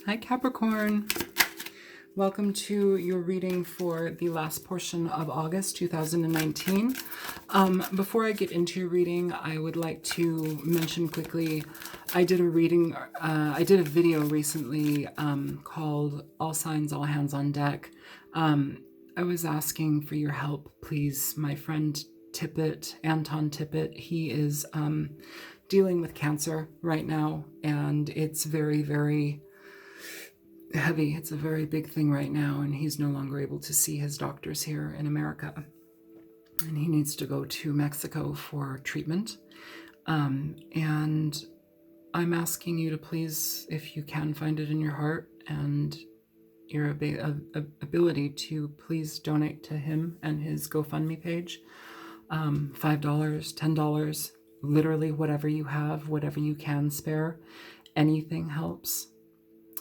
Hi, Capricorn. Welcome to your reading for the last portion of August 2019. Before I get into your reading, I would like to mention quickly, I did a video recently called All Signs, All Hands on Deck. I was asking for your help, please. My friend Anton Tippett, he is dealing with cancer right now, and it's very, very heavy. It's a very big thing right now, and he's no longer able to see his doctors here in America, and he needs to go to Mexico for treatment. And I'm asking you to please, if you can find it in your heart and your ability, to please donate to him and his GoFundMe page. $5, $10, literally whatever you have, whatever you can spare. Anything helps.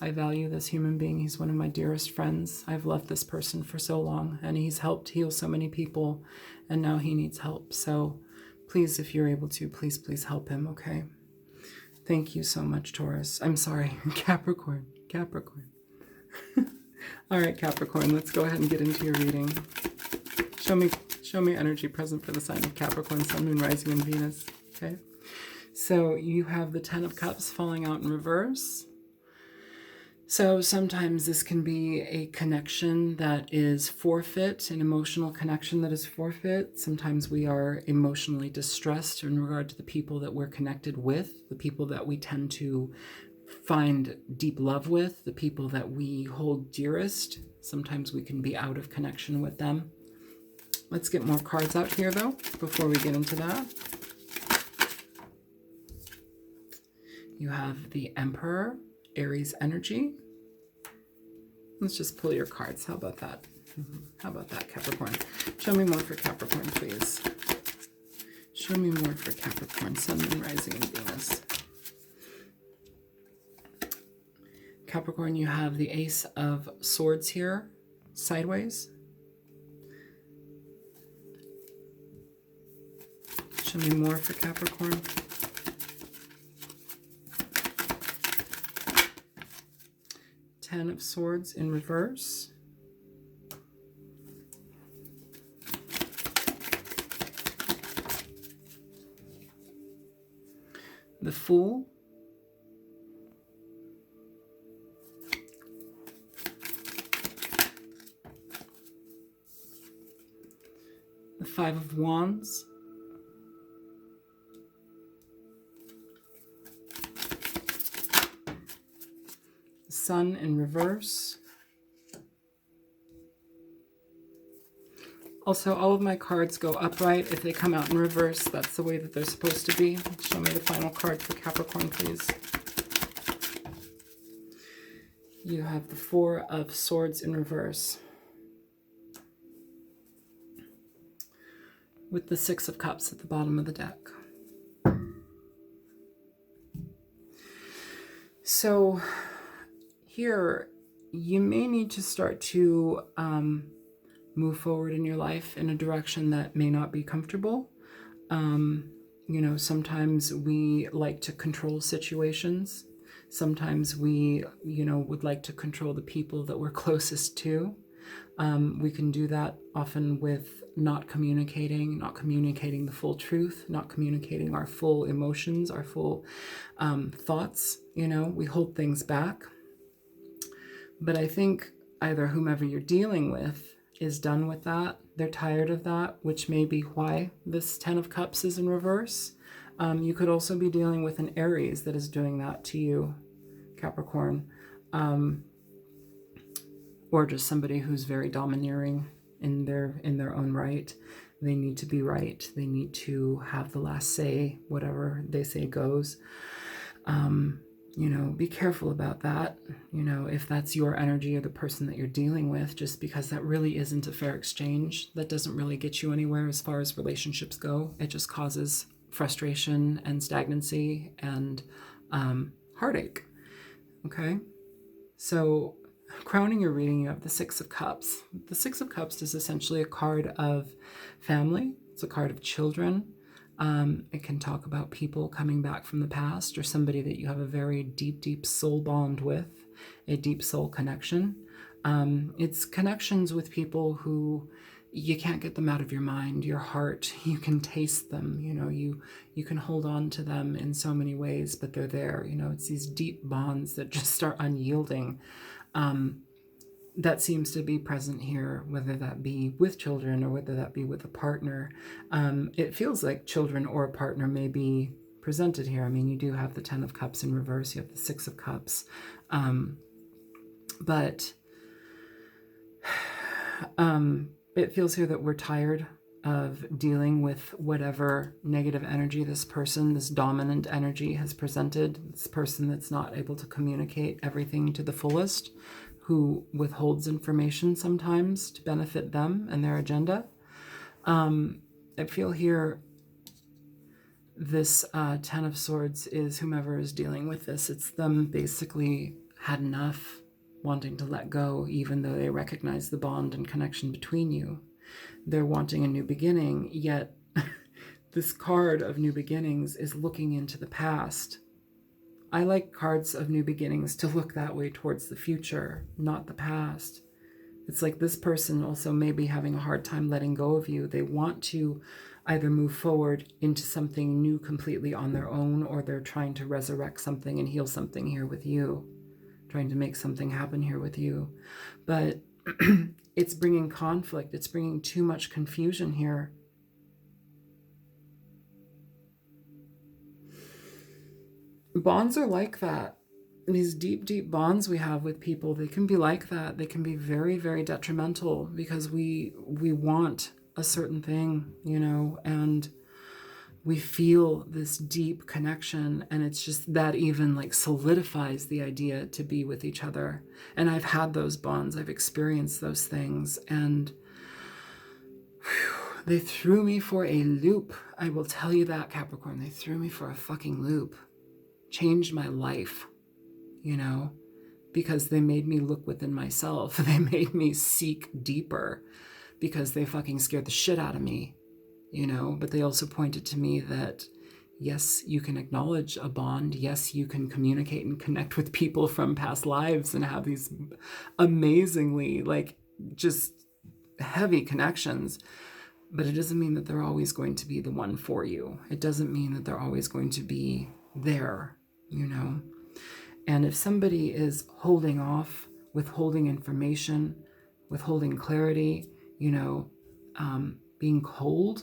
I value this human being. He's one of my dearest friends. I've loved this person for so long, and he's helped heal so many people, and now he needs help. So please, if you're able to, please help him, okay? Thank you so much, Taurus. I'm sorry, Capricorn. All right, Capricorn, let's go ahead and get into your reading. Show me energy present for the sign of Capricorn, Sun, Moon, Rising, and Venus, okay? So you have the Ten of Cups falling out in reverse. So sometimes this can be a connection that is forfeit, an emotional connection that is forfeit. Sometimes we are emotionally distressed in regard to the people that we're connected with, the people that we tend to find deep love with, the people that we hold dearest. Sometimes we can be out of connection with them. Let's get more cards out here, though, before we get into that. You have the Emperor, Aries energy. Let's just pull your cards. How about that? How about that, Capricorn? Show me more for Capricorn, please. Show me more for Capricorn, Sun, Moon, Rising, and Venus. Capricorn, you have the Ace of Swords here, sideways. Show me more for Capricorn. Ten of Swords in reverse. The Fool. The Five of Wands. Sun in reverse. Also, all of my cards go upright. If they come out in reverse, that's the way that they're supposed to be. Show me the final card for Capricorn, please. You have the Four of Swords in reverse, with the Six of Cups at the bottom of the deck. So here, you may need to start to move forward in your life in a direction that may not be comfortable. You know, sometimes we like to control situations. Sometimes we, would like to control the people that we're closest to. We can do that often with not communicating the full truth, not communicating our full emotions, our full thoughts. We hold things back. But I think either whomever you're dealing with is done with that. They're tired of that, which may be why this Ten of Cups is in reverse. You could also be dealing with an Aries that is doing that to you, Capricorn. Or just somebody who's very domineering in their own right. They need to be right. They need to have the last say. Whatever they say goes. Be careful about that. If that's your energy or the person that you're dealing with, just because that really isn't a fair exchange. That doesn't really get you anywhere as far as relationships go. It just causes frustration and stagnancy and heartache. Okay? So crowning your reading, you have the Six of Cups. The Six of Cups is essentially a card of family. It's a card of children. It can talk about people coming back from the past or somebody that you have a very deep, deep soul bond with. a deep soul connection. It's connections with people who you can't get them out of your mind, your heart. You can taste them, you can hold on to them in so many ways, but they're there. It's these deep bonds that just are unyielding. That seems to be present here, whether that be with children or whether that be with a partner. It feels like children or a partner may be presented here. I mean, you do have the 10 of Cups in reverse, you have the 6 of Cups. But it feels here that we're tired of dealing with whatever negative energy this person, this dominant energy has presented, this person that's not able to communicate everything to the fullest, who withholds information sometimes to benefit them and their agenda. I feel here this 10 of Swords is whomever is dealing with this. It's them basically had enough, wanting to let go, even though they recognize the bond and connection between you. They're wanting a new beginning, yet this card of new beginnings is looking into the past. I like cards of new beginnings to look that way towards the future, not the past. It's like this person also may be having a hard time letting go of you. They want to either move forward into something new completely on their own, or they're trying to resurrect something and heal something here with you, trying to make something happen here with you. But it's bringing conflict. It's bringing too much confusion here. Bonds are like that. These deep, deep bonds we have with people, they can be like that. They can be very, very detrimental because we want a certain thing, and we feel this deep connection, and it's just that even like solidifies the idea to be with each other. And I've had those bonds, I've experienced those things, and they threw me for a loop. I will tell you that, Capricorn. They threw me for a fucking loop. Changed my life, because they made me look within myself. They made me seek deeper because they fucking scared the shit out of me, but they also pointed to me that, yes, you can acknowledge a bond. Yes, you can communicate and connect with people from past lives and have these amazingly, just heavy connections. But it doesn't mean that they're always going to be the one for you. It doesn't mean that they're always going to be there, And if somebody is holding off, withholding information, withholding clarity, being cold,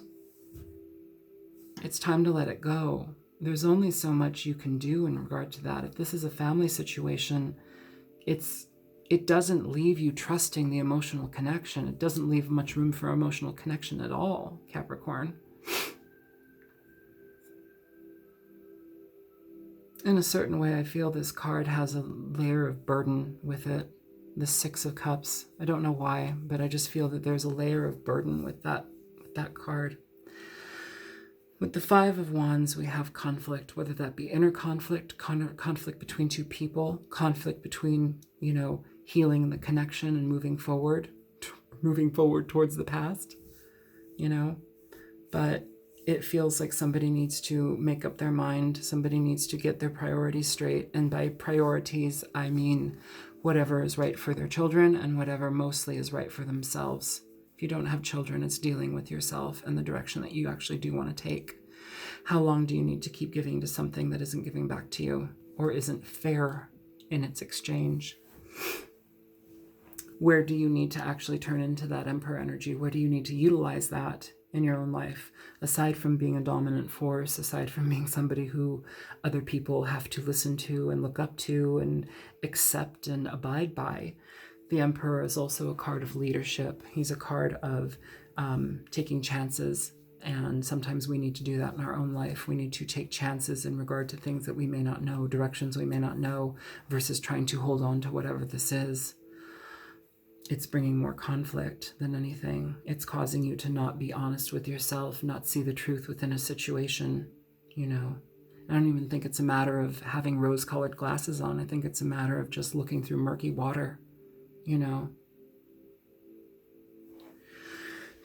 it's time to let it go. There's only so much you can do in regard to that. If this is a family situation, it doesn't leave you trusting the emotional connection. It doesn't leave much room for emotional connection at all, Capricorn. In a certain way, I feel this card has a layer of burden with it. The 6 of Cups. I don't know why, but I just feel that there's a layer of burden with that card. With the 5 of Wands, we have conflict, whether that be inner conflict, conflict between two people, conflict between, healing the connection and moving forward towards the past, But it feels like somebody needs to make up their mind. Somebody needs to get their priorities straight. And by priorities, I mean whatever is right for their children and whatever mostly is right for themselves. If you don't have children, it's dealing with yourself and the direction that you actually do want to take. How long do you need to keep giving to something that isn't giving back to you or isn't fair in its exchange? Where do you need to actually turn into that Emperor energy? Where do you need to utilize that in your own life, aside from being a dominant force, aside from being somebody who other people have to listen to and look up to and accept and abide by? The Emperor is also a card of leadership. He's a card of taking chances, and sometimes we need to do that in our own life. We need to take chances in regard to things that we may not know, directions we may not know, versus trying to hold on to whatever this is. It's bringing more conflict than anything. It's causing you to not be honest with yourself, not see the truth within a situation, I don't even think it's a matter of having rose-colored glasses on. I think it's a matter of just looking through murky water,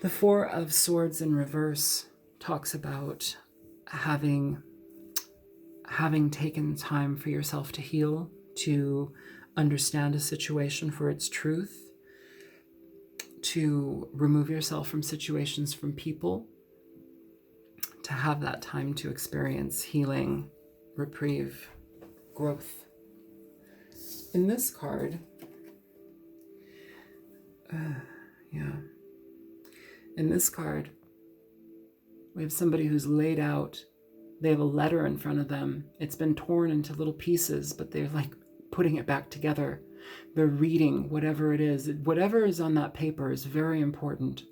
The 4 of Swords in reverse talks about having taken time for yourself to heal, to understand a situation for its truth, to remove yourself from situations, from people, to have that time to experience healing, reprieve, growth. In this card, in this card, we have somebody who's laid out. They have a letter in front of them. It's been torn into little pieces, but they're like putting it back together. They're reading whatever it is. Whatever is on that paper is very important.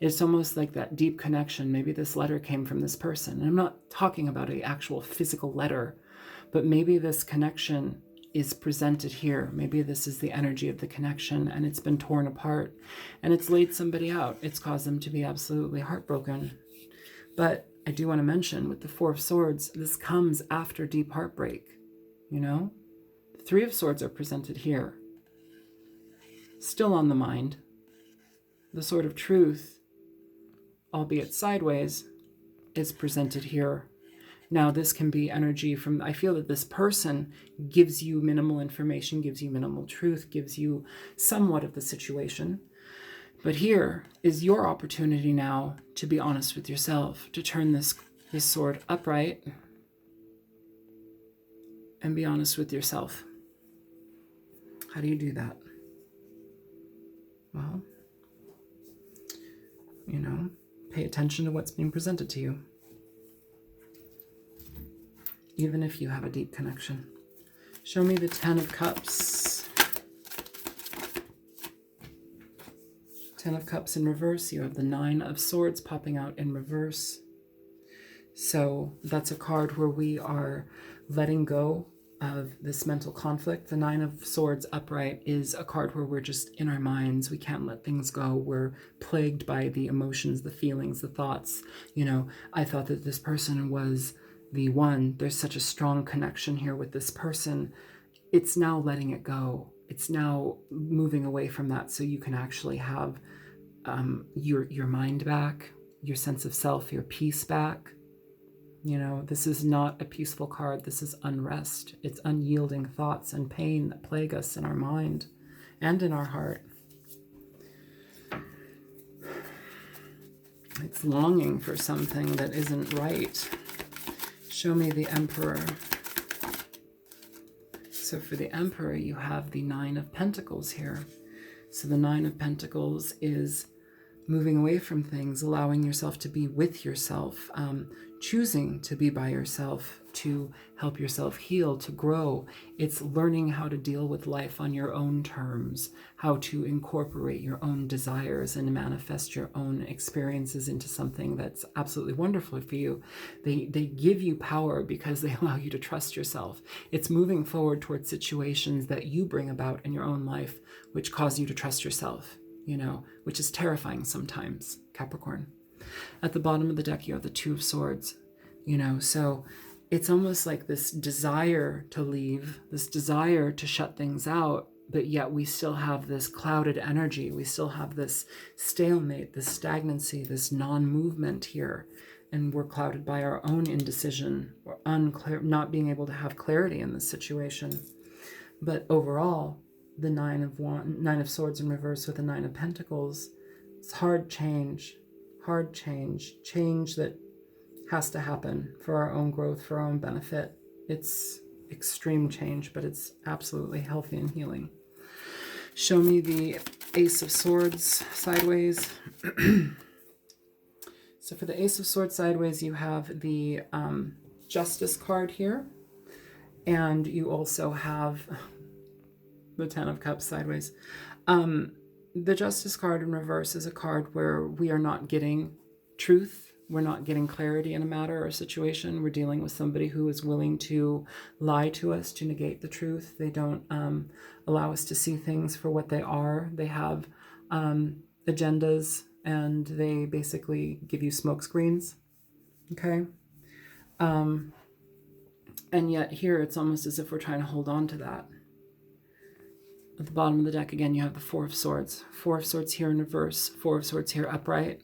It's almost like that deep connection. Maybe this letter came from this person. And I'm not talking about an actual physical letter, but maybe this connection is presented here. Maybe this is the energy of the connection, and it's been torn apart and it's laid somebody out. It's caused them to be absolutely heartbroken. But I do want to mention, with the Four of Swords, this comes after deep heartbreak. You know, the Three of Swords are presented here, still on the mind. The Sword of Truth, albeit sideways, is presented here. Now, this can be energy from, I feel that this person gives you minimal information, gives you minimal truth, gives you somewhat of the situation. But here is your opportunity now to be honest with yourself, to turn this sword upright and be honest with yourself. How do you do that? Well, you know, pay attention to what's being presented to you. Even if you have a deep connection. Show me the Ten of Cups. Ten of Cups in reverse. You have the Nine of Swords popping out in reverse. So that's a card where we are letting go of this mental conflict. The Nine of Swords upright is a card where we're just in our minds. We can't let things go. We're plagued by the emotions, the feelings, the thoughts. You know, I thought that this person was the one. There's such a strong connection here with this person. It's now letting it go. It's now moving away from that, so you can actually have your mind back, your sense of self, your peace back. You know, this is not a peaceful card. This is unrest. It's unyielding thoughts and pain that plague us in our mind and in our heart. It's longing for something that isn't right. Show me the Emperor. So for the Emperor, you have the Nine of Pentacles here. So the Nine of Pentacles is moving away from things, allowing yourself to be with yourself, choosing to be by yourself, to help yourself heal, to grow. It's learning how to deal with life on your own terms, how to incorporate your own desires and manifest your own experiences into something that's absolutely wonderful for you. They give you power because they allow you to trust yourself. It's moving forward towards situations that you bring about in your own life, which cause you to trust yourself, you know, which is terrifying sometimes, Capricorn. At the bottom of the deck, you have the Two of Swords, you know, so it's almost like this desire to leave, this desire to shut things out, but yet we still have this clouded energy. We still have this stalemate, this stagnancy, this non-movement here. And we're clouded by our own indecision or not being able to have clarity in this situation. But overall, the Nine of Swords in reverse with the Nine of Pentacles, it's hard change that has to happen for our own growth, for our own benefit. It's extreme change, but it's absolutely healthy and healing. Show me the Ace of Swords sideways. So for the Ace of Swords sideways, you have the Justice card here, and you also have the Ten of Cups sideways. The Justice card in reverse is a card where we are not getting truth. We're not getting clarity in a matter or situation. We're dealing with somebody who is willing to lie to us, to negate the truth. They don't allow us to see things for what they are. They have agendas, and they basically give you smoke screens. Okay? And yet here it's almost as if we're trying to hold on to that. At the bottom of the deck, again, you have the Four of Swords. Four of Swords here in reverse, Four of Swords here upright.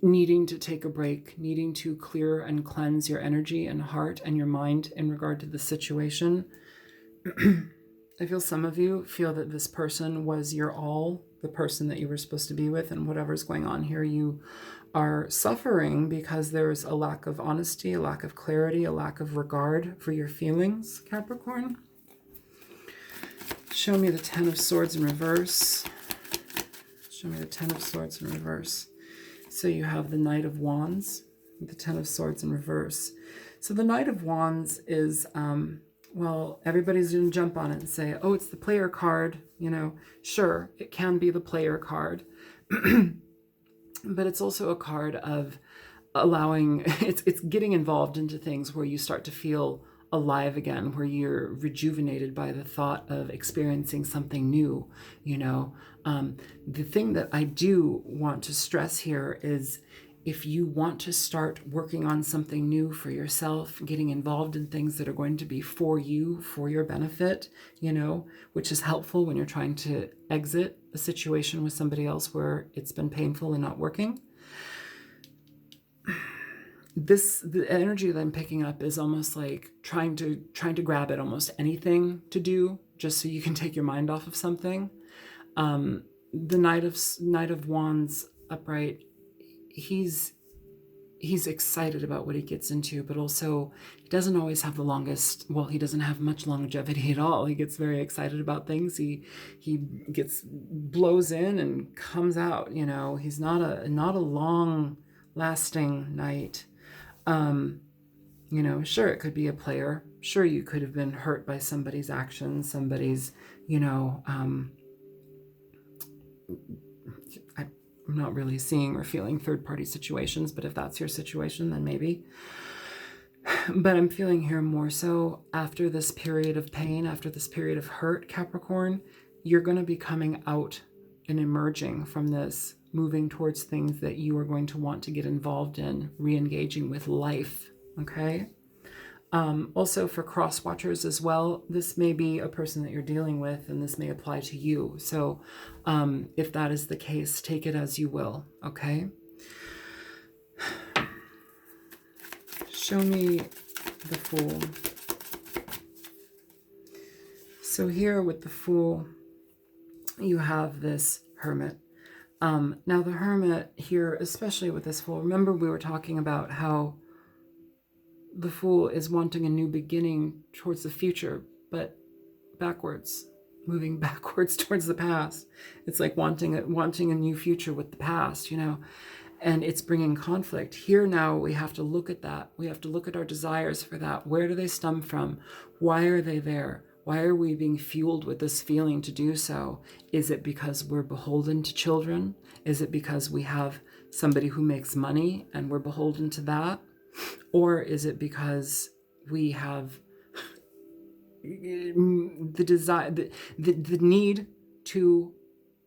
Needing to take a break, needing to clear and cleanse your energy and heart and your mind in regard to the situation. I feel some of you feel that this person was your all, the person that you were supposed to be with, and whatever's going on here, you are suffering because there's a lack of honesty, a lack of clarity, a lack of regard for your feelings, Capricorn. Show me the Ten of Swords in reverse. Show me the Ten of Swords in reverse. So you have the Knight of Wands, the Ten of Swords in reverse. So the Knight of Wands is, well, everybody's going to jump on it and say, oh, it's the player card. You know, sure, it can be the player card. But it's also a card of allowing, it's getting involved into things where you start to feel alive again, where you're rejuvenated by the thought of experiencing something new, you know. The thing that I do want to stress here is if you want to start working on something new for yourself, getting involved in things that are going to be for you, for your benefit, you know, which is helpful when you're trying to exit a situation with somebody else where it's been painful and not working. The energy that I'm picking up is almost like trying to grab at almost anything to do just so you can take your mind off of something. The Knight of Wands upright, he's excited about what he gets into, but also he doesn't always have the longest, well, he doesn't have much longevity at all. He gets very excited about things. He blows in and comes out, you know. He's not a long lasting knight. You know, sure, it could be a player. Sure, you could have been hurt by somebody's actions, somebody's, you know, I'm not really seeing or feeling third-party situations, but if that's your situation, then maybe. But I'm feeling here more so after this period of pain, after this period of hurt, Capricorn, you're going to be coming out and emerging from this, moving towards things that you are going to want to get involved in, re-engaging with life, okay? Also for cross watchers as well, this may be a person that you're dealing with and this may apply to you. So if that is the case, take it as you will, okay? Show me the Fool. So here with the Fool, you have this Hermit. Now the Hermit here, especially with this Fool, remember we were talking about how the Fool is wanting a new beginning towards the future, but backwards, moving backwards towards the past. It's like wanting a new future with the past, you know, and it's bringing conflict. Here now we have to look at that. We have to look at our desires for that. Where do they stem from? Why are they there? Why are we being fueled with this feeling to do so? Is it because we're beholden to children? Is it because we have somebody who makes money and we're beholden to that? Or is it because we have the desire, the need to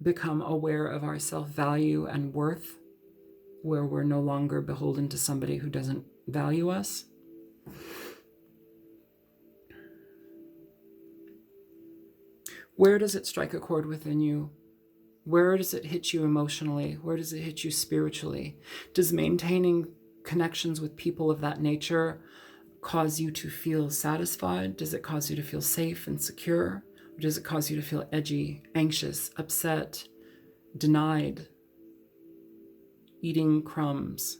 become aware of our self-value and worth, where we're no longer beholden to somebody who doesn't value us? Where does it strike a chord within you? Where does it hit you emotionally? Where does it hit you spiritually? Does maintaining connections with people of that nature cause you to feel satisfied? Does it cause you to feel safe and secure? Or does it cause you to feel edgy, anxious, upset, denied, eating crumbs,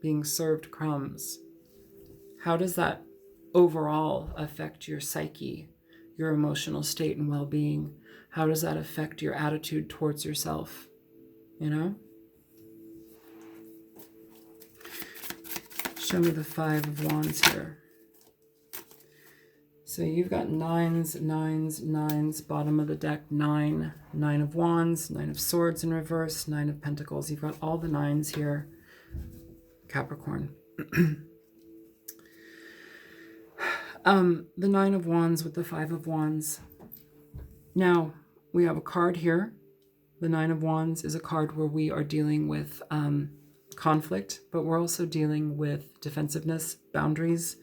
being served crumbs? How does that overall affect your psyche, your emotional state and well-being? How does that affect your attitude towards yourself? You know? Show me the Five of Wands here. So you've got nines, nines, nines, bottom of the deck, nine, Nine of Wands, Nine of Swords in reverse, Nine of Pentacles. You've got all the nines here, Capricorn. The Nine of Wands with the Five of Wands. Now, we have a card here. The Nine of Wands is a card where we are dealing with conflict, but we're also dealing with defensiveness, boundaries.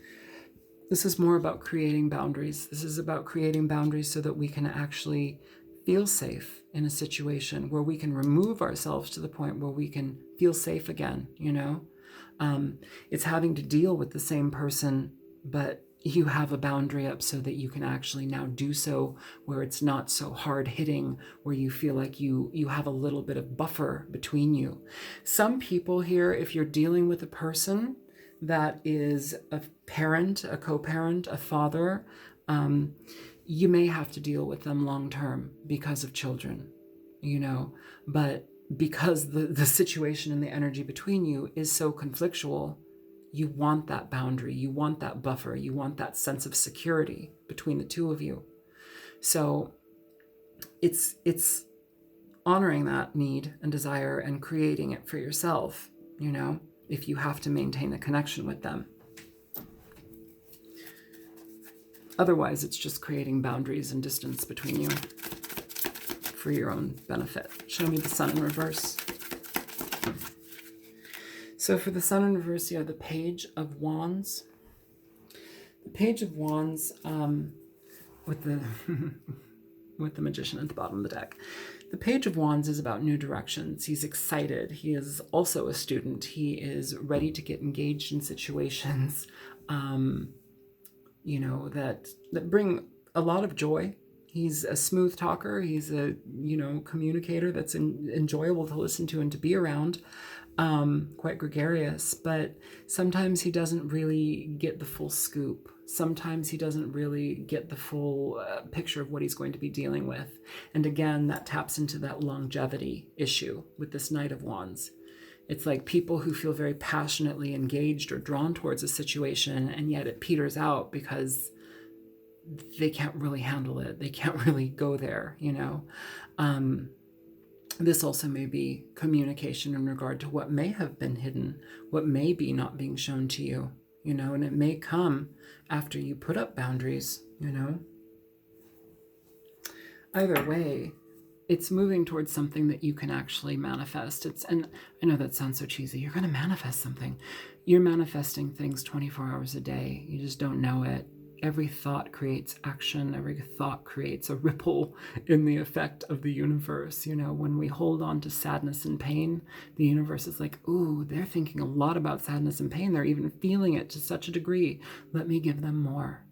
This is more about creating boundaries. This is about creating boundaries so that we can actually feel safe in a situation, where we can remove ourselves to the point where we can feel safe again, you know? It's having to deal with the same person, but you have a boundary up so that you can actually now do so where it's not so hard hitting, where you feel like you have a little bit of buffer between you. Some people here, if you're dealing with a person that is a parent, a co-parent, a father, you may have to deal with them long term because of children, you know, but because the situation and the energy between you is so conflictual, you want that boundary, you want that buffer, you want that sense of security between the two of you. So it's honoring that need and desire and creating it for yourself, you know, if you have to maintain a connection with them. Otherwise, it's just creating boundaries and distance between you for your own benefit. Show me the Sun in reverse. So for the Sun in reverse, you have the Page of Wands. The Page of Wands with the with the Magician at the bottom of the deck. The Page of Wands is about new directions. He's excited. He is also a student. He is ready to get engaged in situations, you know, that bring a lot of joy. He's a smooth talker. He's a, you know, communicator that's enjoyable to listen to and to be around. Quite gregarious, but sometimes he doesn't really get the full scoop. Sometimes he doesn't really get the full picture of what he's going to be dealing with. And again, that taps into that longevity issue with this Knight of Wands. It's like people who feel very passionately engaged or drawn towards a situation, and yet it peters out because they can't really handle it. They can't really go there, you know. This also may be communication in regard to what may have been hidden, what may be not being shown to you, you know, and it may come after you put up boundaries, you know. Either way, it's moving towards something that you can actually manifest. And I know that sounds so cheesy. You're going to manifest something. You're manifesting things 24 hours a day. You just don't know it. Every thought creates action. Every thought creates a ripple in the effect of the universe. You know, when we hold on to sadness and pain, the universe is like, ooh, they're thinking a lot about sadness and pain. They're even feeling it to such a degree. Let me give them more.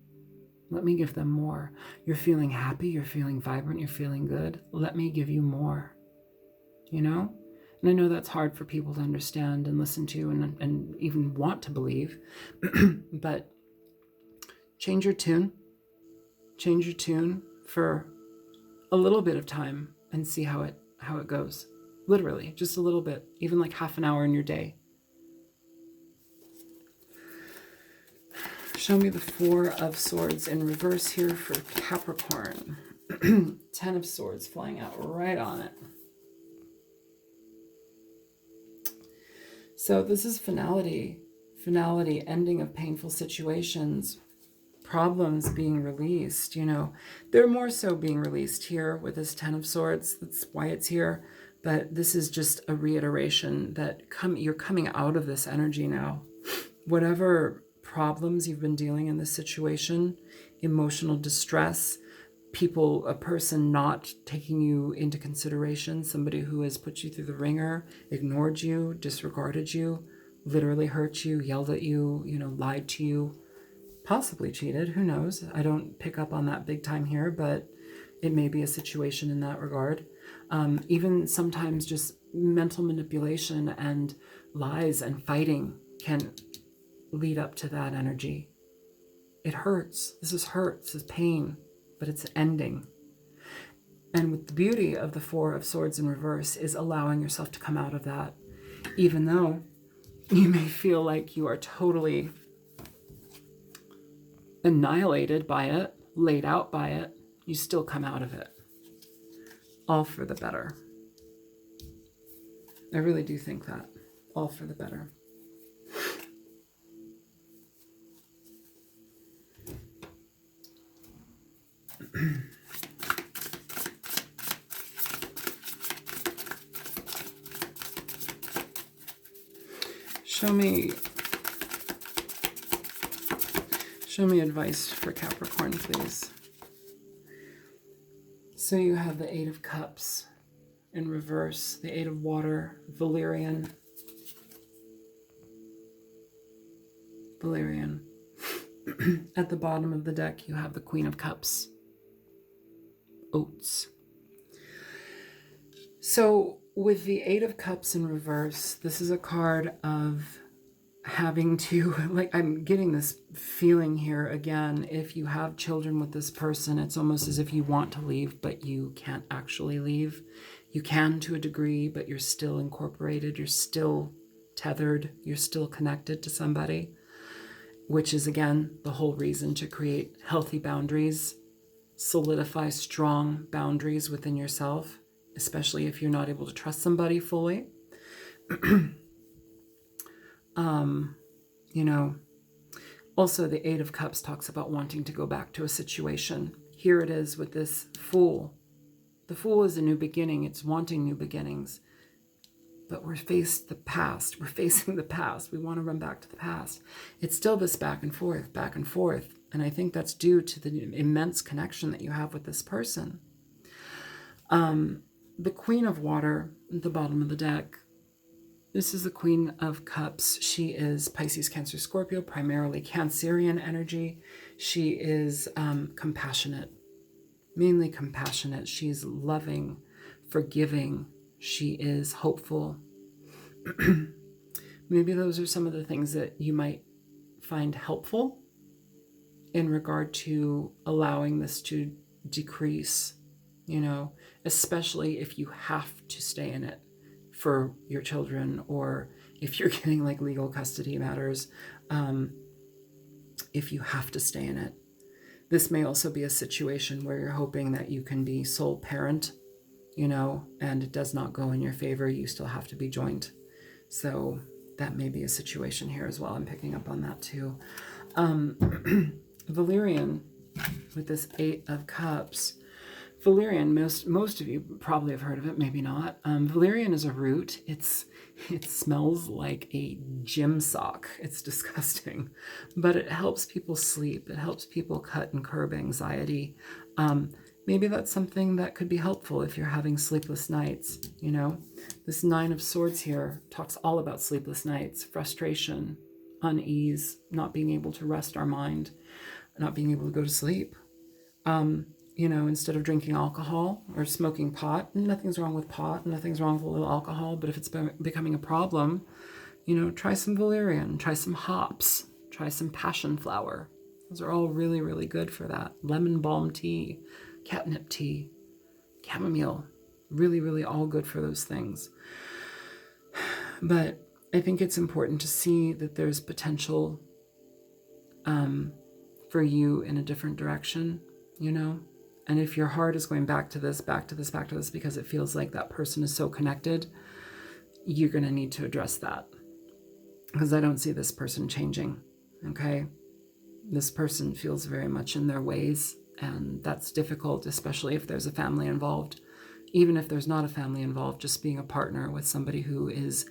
Let me give them more. You're feeling happy. You're feeling vibrant. You're feeling good. Let me give you more. You know? And I know that's hard for people to understand and listen to and even want to believe. But change your tune for a little bit of time and see how it goes. Literally, just a little bit, even like half an hour in your day. Show me the Four of Swords in reverse here for Capricorn. 10 of Swords flying out right on it. So this is finality. Finality, ending of painful situations. Problems being released, you know. They're more so being released here with this 10 of Swords. That's why it's here. But this is just a reiteration that you're coming out of this energy now. Whatever problems you've been dealing in this situation, emotional distress, a person not taking you into consideration, somebody who has put you through the ringer, ignored you, disregarded you, literally hurt you, yelled at you, you know, lied to you, possibly cheated, who knows? I don't pick up on that big time here, but it may be a situation in that regard. Even sometimes just mental manipulation and lies and fighting can lead up to that energy. It hurts. This is hurt. This is pain, but it's ending. And with the beauty of the Four of Swords in reverse is allowing yourself to come out of that, even though you may feel like you are totally annihilated by it, laid out by it, you still come out of it. All for the better. I really do think that. All for the better. Show me advice for Capricorn, please. So you have the Eight of Cups in reverse, the Eight of Water, Valerian. At the bottom of the deck, you have the Queen of Cups. Oats. So with the Eight of Cups in reverse, this is a card of having to, like, I'm getting this feeling here again. If you have children with this person, it's almost as if you want to leave, but you can't actually leave. You can to a degree, but you're still incorporated. You're still tethered. You're still connected to somebody, which is, again, the whole reason to create healthy boundaries, solidify strong boundaries within yourself, especially if you're not able to trust somebody fully. You know, also the Eight of Cups talks about wanting to go back to a situation. Here it is with this Fool. The Fool is a new beginning. It's wanting new beginnings. But we're facing the past. We're facing the past. We want to run back to the past. It's still this back and forth, back and forth. And I think that's due to the immense connection that you have with this person. The Queen of Water at the bottom of the deck. This is the Queen of Cups. She is Pisces, Cancer, Scorpio, primarily Cancerian energy. She is compassionate, mainly compassionate. She's loving, forgiving. She is hopeful. Maybe those are some of the things that you might find helpful in regard to allowing this to decrease, you know, especially if you have to stay in it for your children, or if you're getting like legal custody matters, if you have to stay in it. This may also be a situation where you're hoping that you can be sole parent, you know, and it does not go in your favor. You still have to be joint. So that may be a situation here as well. I'm picking up on that too. Valerian, with this Eight of Cups. Valerian, most of you probably have heard of it, maybe not. Valerian is a root. It smells like a gym sock. It's disgusting, but it helps people sleep. It helps people cut and curb anxiety. Maybe that's something that could be helpful if you're having sleepless nights, you know. This Nine of Swords here talks all about sleepless nights, frustration, unease, not being able to rest our mind, not being able to go to sleep. You know, instead of drinking alcohol or smoking pot, nothing's wrong with pot, nothing's wrong with a little alcohol, but if it's becoming a problem, you know, try some valerian, try some hops, try some passion flower. Those are all really, really good for that. Lemon balm tea, catnip tea, chamomile, really, really all good for those things. But I think it's important to see that there's potential for you in a different direction, you know? And if your heart is going back to this, back to this, back to this, because it feels like that person is so connected, you're going to need to address that. Because I don't see this person changing, okay? This person feels very much in their ways, and that's difficult, especially if there's a family involved. Even if there's not a family involved, just being a partner with somebody who is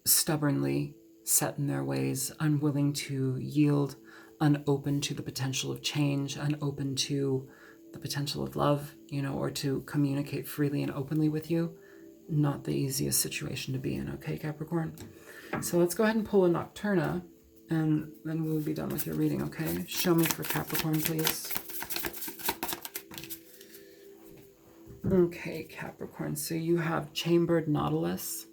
stubbornly set in their ways, unwilling to yield, unopen to the potential of change, unopen to the potential of love, you know, or to communicate freely and openly with you. Not the easiest situation to be in, okay, Capricorn? So let's go ahead and pull a Nocturna, and then we'll be done with your reading, okay? Show me for Capricorn, please. Okay, Capricorn, so you have Chambered Nautilus.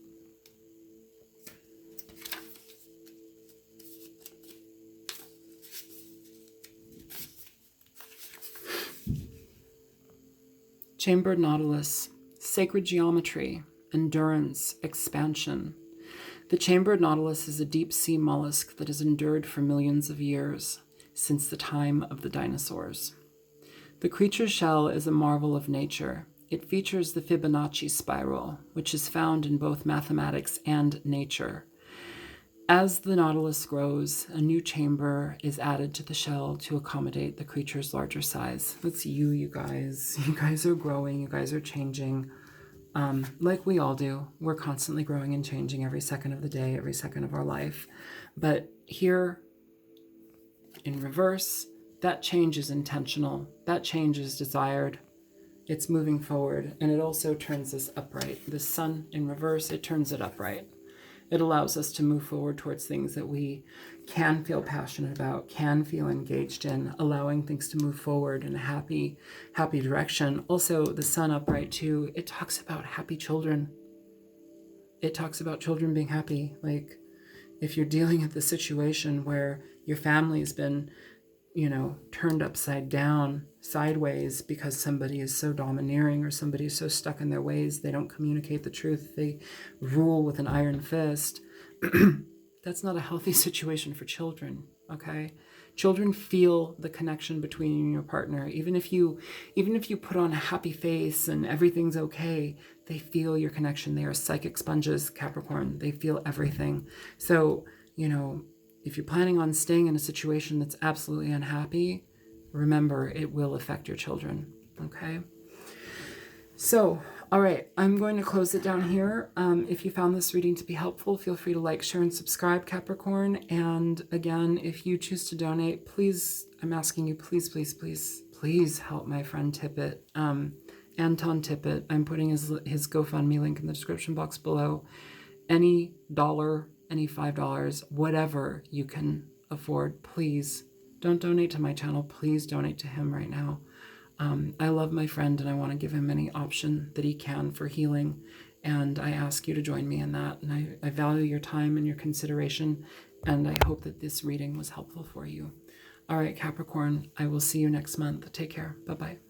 Chambered Nautilus, sacred geometry, endurance, expansion. The chambered nautilus is a deep-sea mollusk that has endured for millions of years, since the time of the dinosaurs. The creature's shell is a marvel of nature. It features the Fibonacci spiral, which is found in both mathematics and nature. As the nautilus grows, a new chamber is added to the shell to accommodate the creature's larger size. That's you guys. You guys are growing. You guys are changing. Like we all do. We're constantly growing and changing every second of the day, every second of our life. But here, in reverse, that change is intentional. That change is desired. It's moving forward. And it also turns this upright. The sun in reverse, it turns it upright. It allows us to move forward towards things that we can feel passionate about, can feel engaged in, allowing things to move forward in a happy direction. Also, the sun upright too, it talks about happy children. It talks about children being happy. Like, if you're dealing with the situation where your family's been, turned upside down, sideways, because somebody is so domineering or somebody is so stuck in their ways, they don't communicate the truth, they rule with an iron fist, that's not a healthy situation for children, okay? Children feel the connection between you and your partner. Even if you put on a happy face and everything's okay, they feel your connection. They are psychic sponges, Capricorn. They feel everything. So, if you're planning on staying in a situation that's absolutely unhappy, remember it will affect your children, okay? So, all right, I'm going to close it down here. If you found this reading to be helpful, feel free to like, share, and subscribe, Capricorn. And again, if you choose to donate, please, I'm asking you, please, please, please, please help my friend Tippett, Anton Tippett. I'm putting his GoFundMe link in the description box below. Any dollar, any $5, whatever you can afford, please don't donate to my channel. Please donate to him right now. I love my friend and I want to give him any option that he can for healing. And I ask you to join me in that. And I value your time and your consideration. And I hope that this reading was helpful for you. All right, Capricorn, I will see you next month. Take care. Bye-bye.